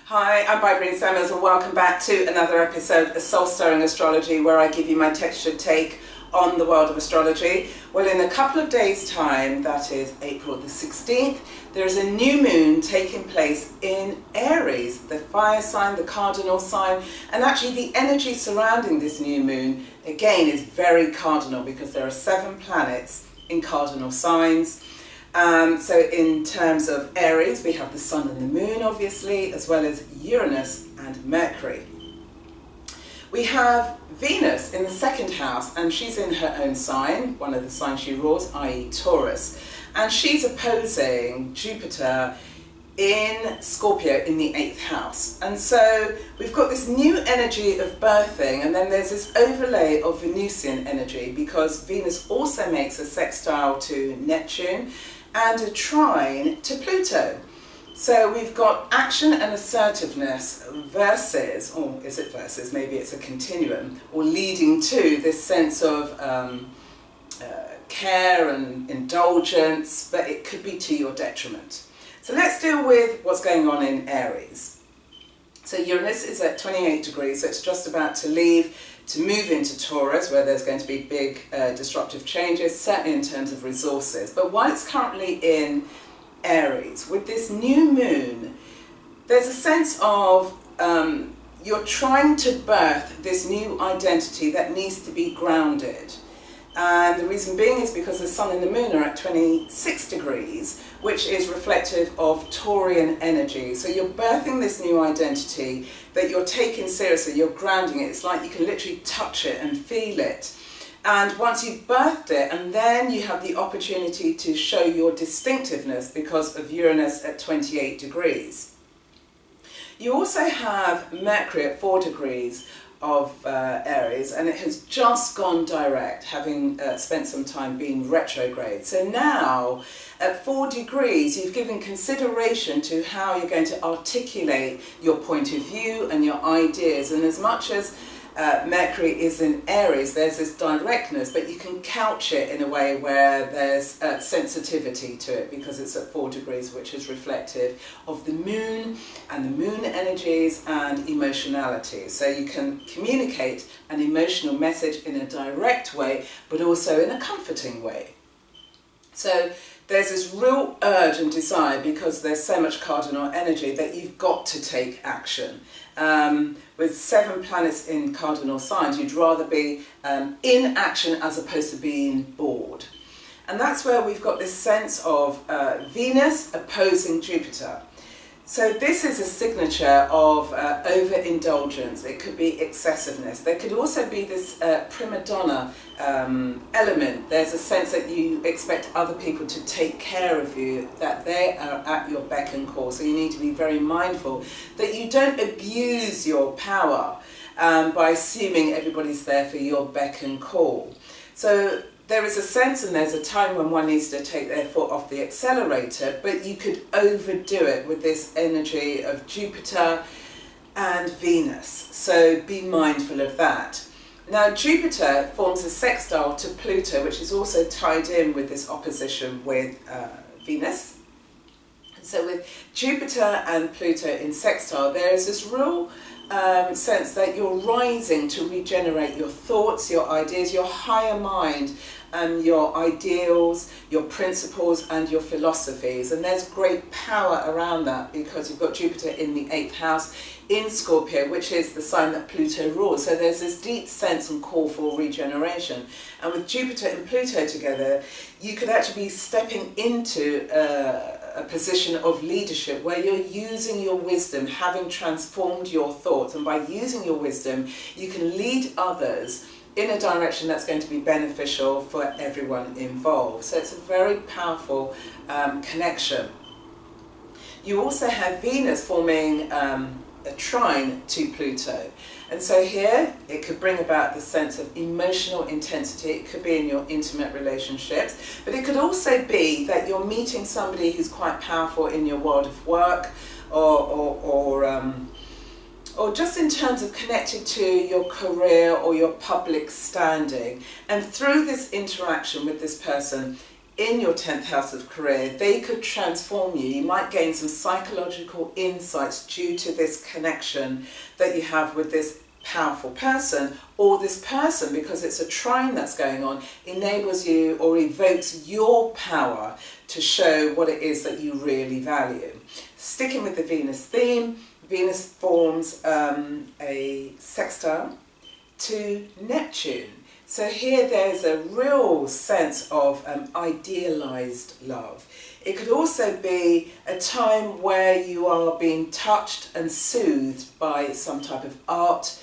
Hi, I'm Bybreen and welcome back to another episode of Soul Stirring Astrology, where I give you my textured take on the world of astrology. Well, in a couple of days' time, that is April the 16th, there is a new moon taking place in Aries, the fire sign, the cardinal sign, and actually the energy surrounding this new moon, again, is very cardinal because there are 7 planets in cardinal signs. So in terms of Aries, we have the Sun and the Moon, obviously, as well as Uranus and Mercury. We have Venus in the 2nd house, and she's in her own sign, one of the signs she rules, i.e. Taurus. And she's opposing Jupiter in Scorpio in the 8th house. And so we've got this new energy of birthing, and then there's this overlay of Venusian energy, because Venus also makes a sextile to Neptune and a trine to Pluto. So we've got action and assertiveness versus, or is it versus, maybe it's a continuum, or leading to this sense of care and indulgence, but it could be to your detriment. So let's deal with what's going on in Aries. So Uranus is at 28 degrees, so it's just about to leave to move into Taurus, where there's going to be big disruptive changes, certainly in terms of resources. But while it's currently in Aries, with this new moon, there's a sense of you're trying to birth this new identity that needs to be grounded. And the reason being is because the Sun and the Moon are at 26 degrees, which is reflective of Taurian energy. So you're birthing this new identity that you're taking seriously, you're grounding it. It's like you can literally touch it and feel it. And once you've birthed it, and then you have the opportunity to show your distinctiveness because of Uranus at 28 degrees. You also have Mercury at 4 degrees of Aries, and it has just gone direct, having spent some time being retrograde. So now at 4 degrees you've given consideration to how you're going to articulate your point of view and your ideas, and as much as Mercury is in Aries, there's this directness, but you can couch it in a way where there's sensitivity to it, because it's at 4 degrees, which is reflective of the moon and the moon energies and emotionality. So you can communicate an emotional message in a direct way, but also in a comforting way. So there's this real urge and desire, because there's so much cardinal energy, that you've got to take action. With 7 planets in cardinal signs, you'd rather be in action as opposed to being bored. And that's where we've got this sense of Venus opposing Jupiter. So this is a signature of overindulgence. It could be excessiveness. There could also be this prima donna element. There's a sense that you expect other people to take care of you, that they are at your beck and call. So you need to be very mindful that you don't abuse your power by assuming everybody's there for your beck and call. So there is a sense, and there's a time when one needs to take their foot off the accelerator, but you could overdo it with this energy of Jupiter and Venus. So be mindful of that. Now Jupiter forms a sextile to Pluto, which is also tied in with this opposition with Venus. And so with Jupiter and Pluto in sextile, there is this real sense that you're rising to regenerate your thoughts, your ideas, your higher mind, your ideals, your principles and your philosophies. And there's great power around that, because you've got Jupiter in the 8th house in Scorpio, which is the sign that Pluto rules. So there's this deep sense and call for regeneration. And with Jupiter and Pluto together, you could actually be stepping into a position of leadership where you're using your wisdom, having transformed your thoughts, and by using your wisdom you can lead others in a direction that's going to be beneficial for everyone involved. So it's a very powerful connection. You also have Venus forming a trine to Pluto, and so here it could bring about the sense of emotional intensity. It could be in your intimate relationships, but it could also be that you're meeting somebody who's quite powerful in your world of work, or just in terms of connected to your career or your public standing. And through this interaction with this person, in your 10th house of career, they could transform you. You might gain some psychological insights due to this connection that you have with this powerful person, or this person, because it's a trine that's going on, enables you or evokes your power to show what it is that you really value. Sticking with the Venus theme, Venus forms a sextile to Neptune. So here there's a real sense of idealized love. It could also be a time where you are being touched and soothed by some type of art,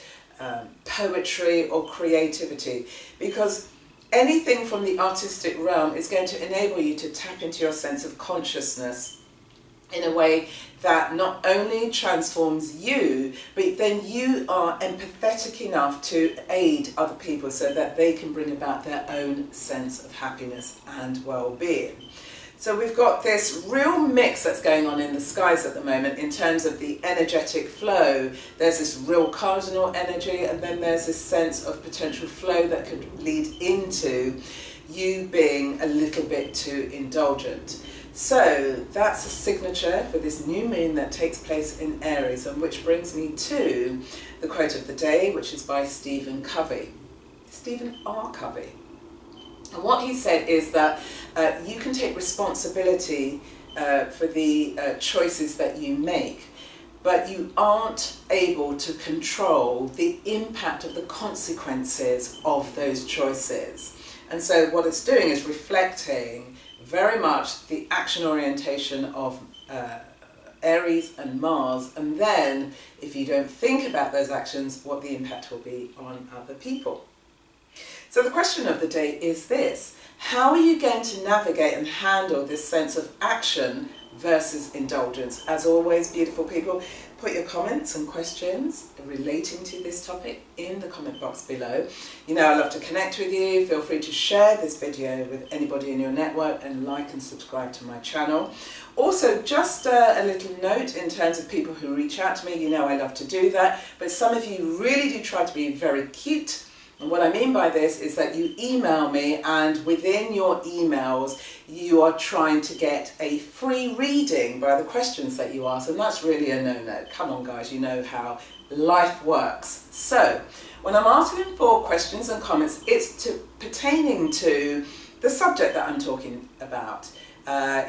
poetry or creativity, because anything from the artistic realm is going to enable you to tap into your sense of consciousness in a way that not only transforms you, but then you are empathetic enough to aid other people so that they can bring about their own sense of happiness and well-being. So we've got this real mix that's going on in the skies at the moment in terms of the energetic flow. There's this real cardinal energy, and then there's this sense of potential flow that could lead into you being a little bit too indulgent. So that's a signature for this new moon that takes place in Aries, and which brings me to the quote of the day, which is by Stephen R. Covey. And what he said is that you can take responsibility for the choices that you make, but you aren't able to control the impact of the consequences of those choices. And so what it's doing is reflecting very much the action orientation of Aries and Mars, and then if you don't think about those actions, what the impact will be on other people. So the question of the day is this: how are you going to navigate and handle this sense of action versus indulgence? As always, beautiful people, put your comments and questions relating to this topic in the comment box below. You know I love to connect with you. Feel free to share this video with anybody in your network and like and subscribe to my channel. Also, just a little note in terms of people who reach out to me. You know I love to do that, but some of you really do try to be very cute. And what I mean by this is that you email me, and within your emails you are trying to get a free reading by the questions that you ask, and that's really a no-no. Come on guys, you know how life works. So when I'm asking for questions and comments, it's pertaining to the subject that I'm talking about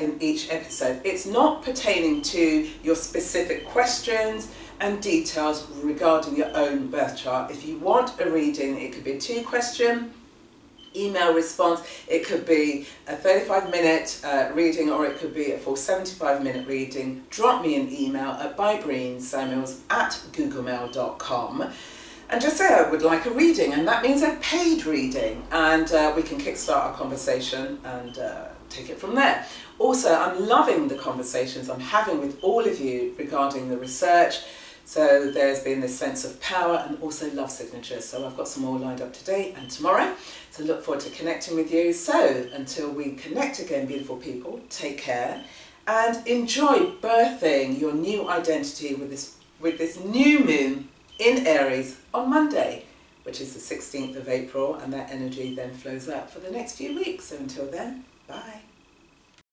in each episode. It's not pertaining to your specific questions and details regarding your own birth chart. If you want a reading, it could be a 2-question email response, it could be a 35-minute reading, or it could be a full 75-minute reading. Drop me an email at bybreensamuels@googlemail.com and just say I would like a reading, and that means a paid reading, and we can kickstart our conversation and take it from there. Also, I'm loving the conversations I'm having with all of you regarding the research. So there's been this sense of power and also love signatures. So I've got some more lined up today and tomorrow. So look forward to connecting with you. So until we connect again, beautiful people, take care and enjoy birthing your new identity with this new moon in Aries on Monday, which is the 16th of April, and that energy then flows out for the next few weeks. So until then, bye.